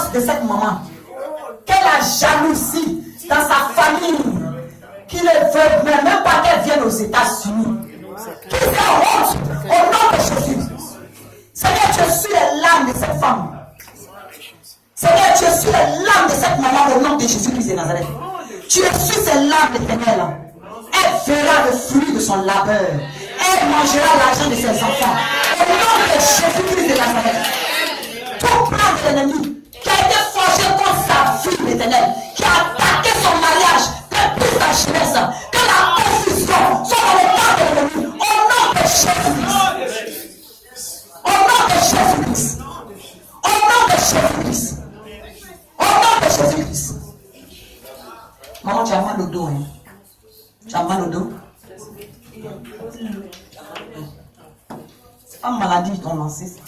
cause de cette maman, quelle a jalousie dans sa famille, qui ne veut même pas qu'elle vienne aux États-Unis, qui fait honte au nom de Jésus. Seigneur, je suis les larmes de cette femme. Seigneur, je suis les larmes de cette maman au nom de Jésus-Christ de Nazareth. Tu es sur ces larmes éternelles. Elle verra le fruit de son labeur. Elle mangera l'argent de ses enfants. Au nom de Jésus-Christ de Nazareth. Tout plan de l'ennemi qui a été forgé contre sa vie éternelle, qui a attaqué son mariage, depuis sa jeunesse, que la confusion soit dans le camp de l'ennemi. Au nom de Jésus-Christ. Au nom de Jésus-Christ. Au nom de Jésus-Christ. Au nom de Jésus-Christ. Maman, tu as mal au dos, hein? Tu as mal au dos? C'est pas une maladie qui t'ont lancé ça.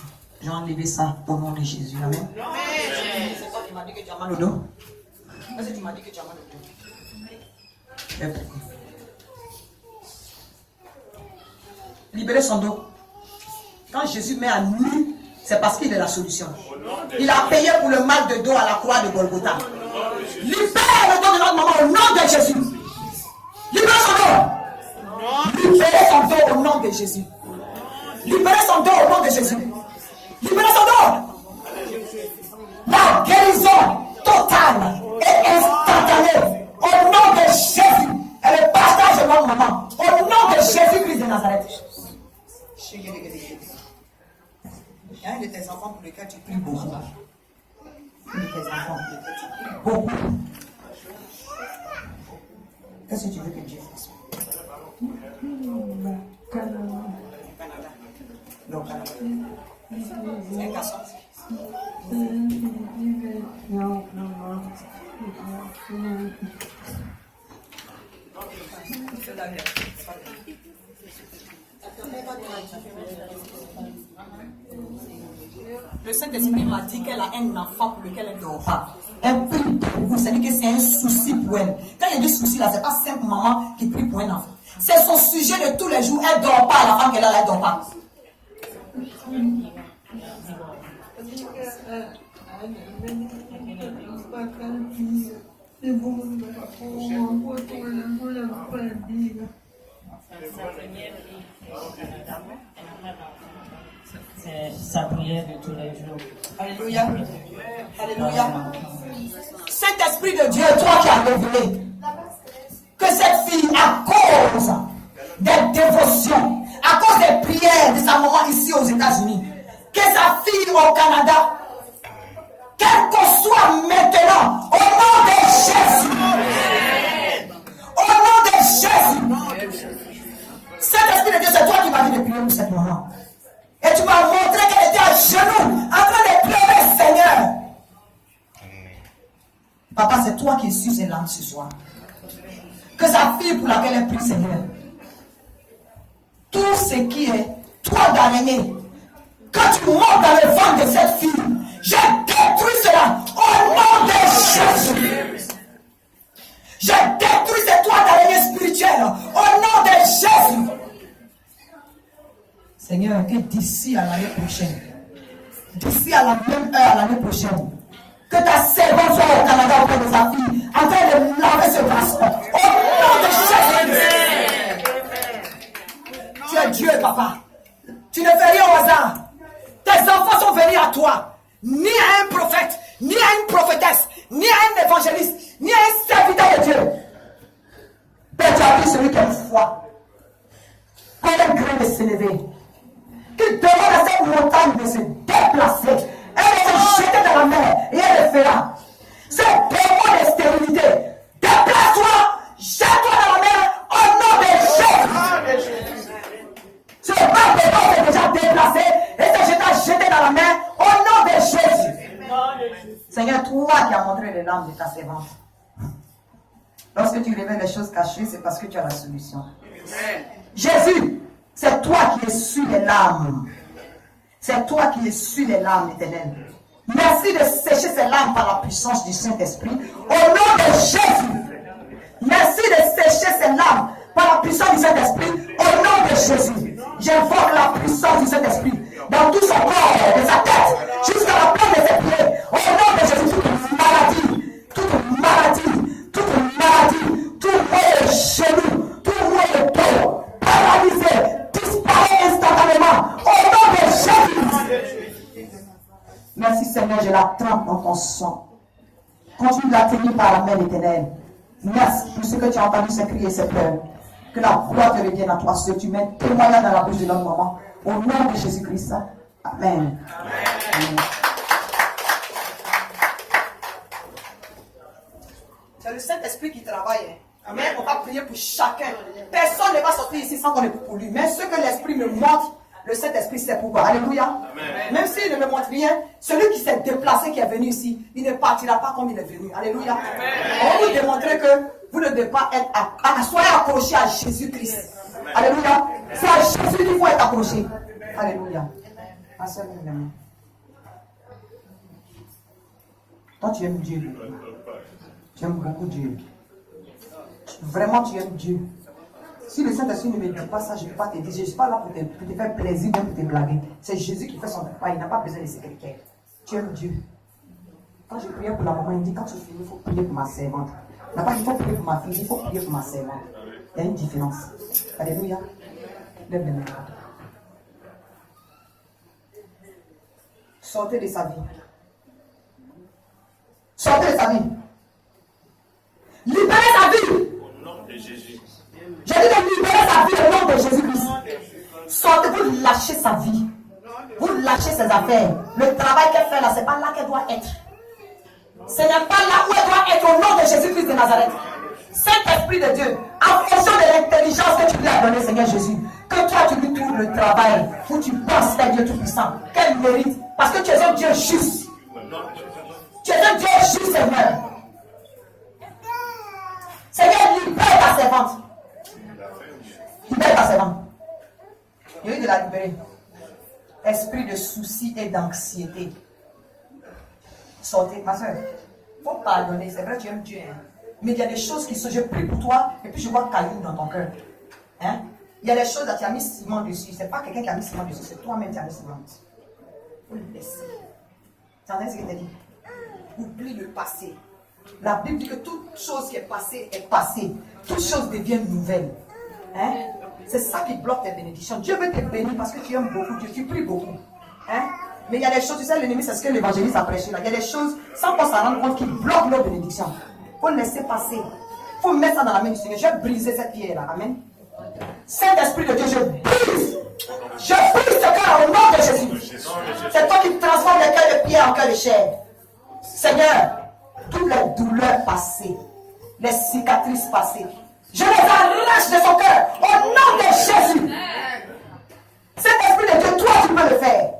J'ai enlevé ça au nom de Jésus. Amen. C'est toi qui m'as dit que tu as mal au dos? Est-ce que tu m'as dit que tu as mal au dos? Libérer son dos. Quand Jésus met à nu, c'est parce qu'il est la solution. Il a payé pour le mal de dos à la croix de Golgotha. Libère le dos de notre maman au nom de Jésus. Libère son dos. Libérez son dos au nom de Jésus. Libérez son dos au nom de Jésus. Libérez son dos. La guérison totale et instantanée au nom de Jésus. Elle est partage de notre maman au nom de Jésus-Christ de Nazareth. Il y a un de tes enfants pour lequel tu pries beaucoup. Un de tes enfants pour lequel tu pries beaucoup. Qu'est-ce que tu veux que Dieu fasse? Canada. Non, Canada. C'est un garçon. Non. Le Saint-Esprit m'a dit qu'elle a un enfant pour lequel elle ne dort pas. Elle prie pour vous, c'est-à-dire que c'est un souci pour elle. Quand il y a des soucis là, c'est pas simple maman qui prie pour un enfant. C'est son sujet de tous les jours. Elle ne dort pas, la femme qu'elle a là, elle ne dort pas. C'est sa prière de tous les jours. Alléluia. Alléluia. Saint-Esprit de Dieu, toi qui as révélé que cette fille, à cause des dévotions, à cause des prières de sa maman ici aux États-Unis, que sa fille au Canada, qu'elle conçoit maintenant au nom de Jésus. Au nom de Jésus. Saint-Esprit de Dieu, c'est toi qui m'as dit de prier pour cette maman. Et tu m'as montré qu'elle était à genoux, en train de pleurer, Seigneur. Papa, c'est toi qui es sur ses larmes ce soir. Que sa fille pour laquelle elle prie, Seigneur, tout ce qui est toi d'araignée, quand tu montes dans le ventre de cette fille, je détruis cela au nom de Jésus. Je détruis cette toile d'araignée spirituelle au nom de Jésus. Seigneur, que d'ici à l'année prochaine, d'ici à la même heure l'année prochaine, que ta servante soit au Canada auprès de sa fille, en train de laver ce bracelet. Au nom de Jésus. Tu es Dieu, papa. Tu ne fais rien au hasard. Tes enfants sont venus à toi. Ni à un prophète, ni à une prophétesse, ni à un évangéliste, ni à un serviteur de Dieu. Père, tu as pris celui qui a une foi. Quand un grain de s'élever, qui demande à cette montagne de se déplacer, elle va se jeter dans la mer et elle le fera. Ce démon de stérilité, déplace-toi, jette-toi dans la mer au nom de Jésus. Ce démon est déjà déplacé et se jeté dans la mer au nom de Jésus. Seigneur, toi qui as montré les larmes de ta servante. Lorsque tu révèles les choses cachées, c'est parce que tu as la solution. Jésus, c'est toi qui essuies les larmes. C'est toi qui essuies les larmes éternelles. Merci de sécher ces larmes par la puissance du Saint-Esprit. Au nom de Jésus. Merci de sécher ces larmes par la puissance du Saint-Esprit. Au nom de Jésus. J'invoque la puissance du Saint-Esprit dans tout son corps, de sa tête, jusqu'à la plante de ses pieds. Au nom de Jésus. Merci Seigneur, je la trempe dans ton sang. Continue de la tenir par la main éternelle. Merci pour ce que tu as entendu, ces cris et ces pleurs. Que la gloire te revienne à toi, ce que tu mets témoignage dans la bouche de notre maman. Au nom de Jésus-Christ. Amen. Amen. C'est le Saint-Esprit qui travaille. Amen. On va prier pour chacun. Personne ne va sortir ici sans qu'on ait pour lui. Mais ce que l'Esprit me montre, le Saint-Esprit sait pourquoi. Alléluia. Amen. Même s'il ne me montre rien, celui qui s'est déplacé, qui est venu ici, il ne partira pas comme il est venu. Alléluia. Amen. On va vous démontrer que vous ne devez pas être soyez accrochés à Jésus-Christ. Alléluia. C'est à Jésus qu'il faut être accroché. Alléluia. Toi, tu aimes Dieu. Tu aimes beaucoup Dieu. Vraiment, tu aimes Dieu. Si le Saint-Esprit ne me dit pas ça, je ne vais pas te dire. Je ne suis pas là pour te faire plaisir, même pour te blaguer. C'est Jésus qui fait son travail. Il n'a pas besoin de secrétaire. Tu aimes Dieu. Quand je priais pour la maman, il dit quand tu finis, il faut prier pour ma servante. Il n'a pas dit il faut prier pour ma fille, il faut prier pour ma servante. Il y a une différence. Alléluia. Lève les mains. Sortez de sa vie. Sortez de sa vie. Libérez sa vie. Au nom de Jésus. J'ai dit de libérer sa vie au nom de Jésus-Christ. Sortez, vous lâchez sa vie. Vous lâchez ses affaires. Le travail qu'elle fait là, ce n'est pas là qu'elle doit être. Ce n'est pas là où elle doit être au nom de Jésus-Christ de Nazareth. Saint-Esprit de Dieu, en fonction de l'intelligence que tu lui as donnée, Seigneur Jésus, que toi tu lui trouves le travail où tu penses faire Dieu Tout-Puissant, qu'elle mérite, parce que tu es un Dieu juste. Tu es un Dieu juste, Seigneur. Seigneur, libère ta servante. Libère ta servante. Il y a eu de la libérer. Esprit de souci et d'anxiété. Sortez, ma soeur. Il faut pardonner. C'est vrai, tu aimes Dieu. Hein? Mais il y a des choses qui sont. Je prie pour toi et puis je vois caillou dans ton cœur. Hein? Il y a des choses que tu as mis ciment dessus. C'est pas quelqu'un qui a mis ciment dessus, c'est toi-même qui as mis ciment dessus. Il faut le laisser. Tu entends ce que je t'ai dit? Oublie le passé. La Bible dit que toute chose qui est passée est passée. Toute chose devient nouvelle. Hein? C'est ça qui bloque tes bénédictions. Dieu veut te bénir parce que tu aimes beaucoup Dieu, tu pries beaucoup. Hein? Mais il y a des choses, tu sais, l'ennemi, c'est ce que l'évangéliste a prêché là. Il y a des choses, sans qu'on s'en rende compte, qui bloquent nos bénédictions. Il faut laisser passer. Il faut mettre ça dans la main du Seigneur. Je vais briser cette pierre-là. Amen. Saint-Esprit de Dieu, je brise. Je brise ce cœur au nom de Jésus. C'est toi qui transformes les cœurs de pierre en cœur de chair. Seigneur, toutes les douleurs passées, les cicatrices passées, je les arrache de son cœur au nom de Jésus. Cet esprit de Dieu, toi tu peux le faire.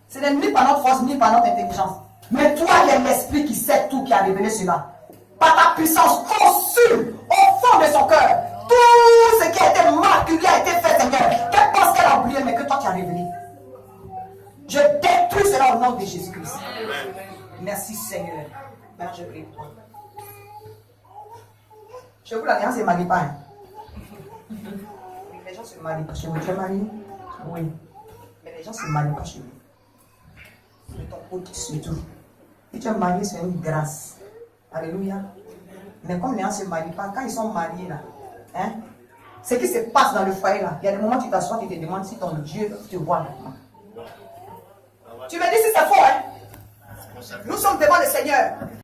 Ce n'est ni par notre force ni par notre intelligence. Mais toi qui es l'esprit qui sait tout, qui a révélé cela. Par ta puissance, consume au fond de son cœur tout ce qui a été marqué, qui a été fait, Seigneur. Qu'elle pense qu'elle a oublié, mais que toi tu as révélé. Je détruis cela au nom de Jésus-Christ. Merci Seigneur. Maintenant je prie pour toi. Chez vous, l'alliance ne se marie pas. Hein? Les gens se marient pas chez vous. Tu es marié? Oui. Mais les gens ne se marient pas chez vous. De ton côté surtout. Si tu es marié, c'est une grâce. Alléluia. Mais comme les gens ne se marient pas, quand ils sont mariés là, hein, ce qui se passe dans le foyer là, il y a des moments où tu t'assois et tu te demandes si ton Dieu te voit maintenant. Tu me dis si c'est faux, hein? Nous sommes devant le Seigneur.